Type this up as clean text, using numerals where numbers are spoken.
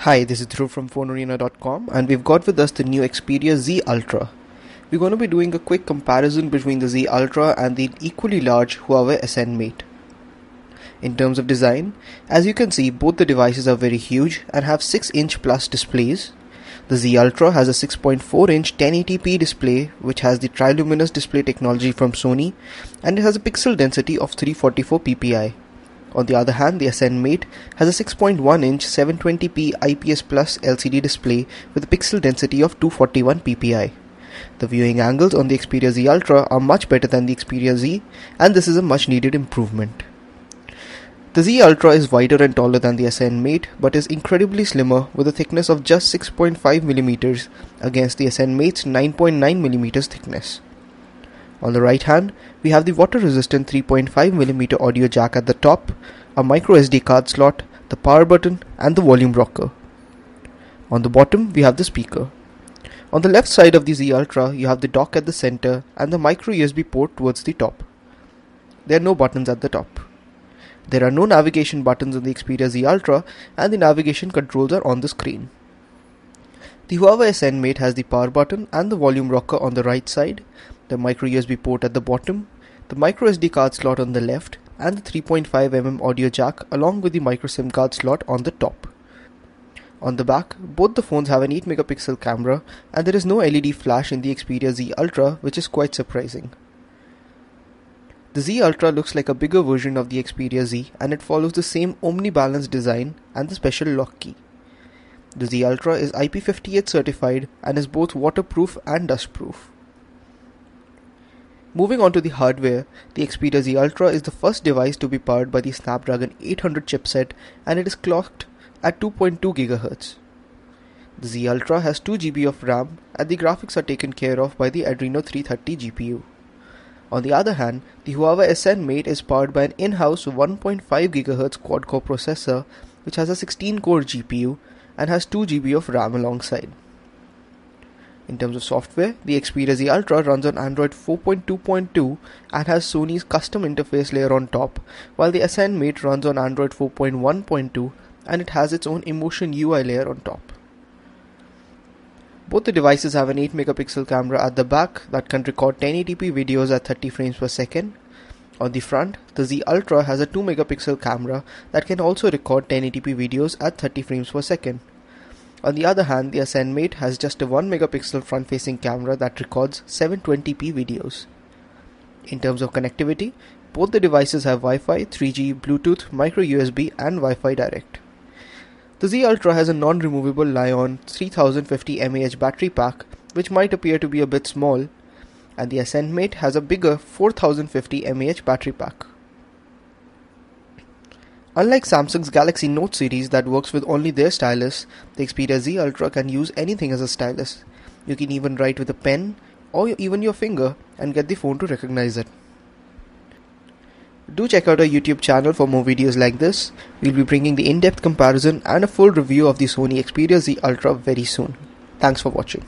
Hi, this is Dhruv from PhoneArena.com and we've got with us the new Xperia Z Ultra. We're going to be doing a quick comparison between the Z Ultra and the equally large Huawei SN Mate. In terms of design, as you can see, both the devices are very huge and have 6-inch plus displays. The Z Ultra has a 6.4-inch 1080p display which has the triluminous display technology from Sony, and it has a pixel density of 344 ppi. On the other hand, the SN Mate has a 6.1-inch 720p IPS Plus LCD display with a pixel density of 241 ppi. The viewing angles on the Xperia Z Ultra are much better than the Xperia Z, and this is a much needed improvement. The Z Ultra is wider and taller than the SN Mate, but is incredibly slimmer with a thickness of just 6.5mm against the SN Mate's 9.9mm thickness. On the right hand, we have the water-resistant 3.5mm audio jack at the top, a microSD card slot, the power button and the volume rocker. On the bottom, we have the speaker. On the left side of the Z Ultra, you have the dock at the center and the micro USB port towards the top. There are no buttons at the top. There are no navigation buttons on the Xperia Z Ultra, and the navigation controls are on the screen. The Huawei SN Mate has the power button and the volume rocker on the right side, the micro USB port at the bottom, the micro SD card slot on the left, and the 3.5mm audio jack along with the micro SIM card slot on the top. On the back, both the phones have an 8MP camera, and there is no LED flash in the Xperia Z Ultra, which is quite surprising. The Z Ultra looks like a bigger version of the Xperia Z, and it follows the same omni-balance design and the special lock key. The Z Ultra is IP58 certified and is both waterproof and dustproof. Moving on to the hardware, the Xperia Z Ultra is the first device to be powered by the Snapdragon 800 chipset, and it is clocked at 2.2 GHz. The Z Ultra has 2GB of RAM, and the graphics are taken care of by the Adreno 330 GPU. On the other hand, the Huawei SN Mate is powered by an in-house 1.5 GHz quad-core processor which has a 16-core GPU and has 2GB of RAM alongside. In terms of software, the Xperia Z Ultra runs on Android 4.2.2 and has Sony's custom interface layer on top, while the SN Mate runs on Android 4.1.2 and it has its own Emotion UI layer on top. Both the devices have an 8MP camera at the back that can record 1080p videos at 30 frames per second. On the front, the Z Ultra has a 2MP camera that can also record 1080p videos at 30 frames per second. On the other hand, the SN Mate has just a 1MP front-facing camera that records 720p videos. In terms of connectivity, both the devices have Wi-Fi, 3G, Bluetooth, micro USB and Wi-Fi Direct. The Z Ultra has a non-removable Li-ion 3050 mAh battery pack, which might appear to be a bit small, and the SN Mate has a bigger 4050 mAh battery pack. Unlike Samsung's Galaxy Note series that works with only their stylus, the Xperia Z Ultra can use anything as a stylus. You can even write with a pen or even your finger and get the phone to recognize it. Do check out our YouTube channel for more videos like this. We'll be bringing the in-depth comparison and a full review of the Sony Xperia Z Ultra very soon. Thanks for watching.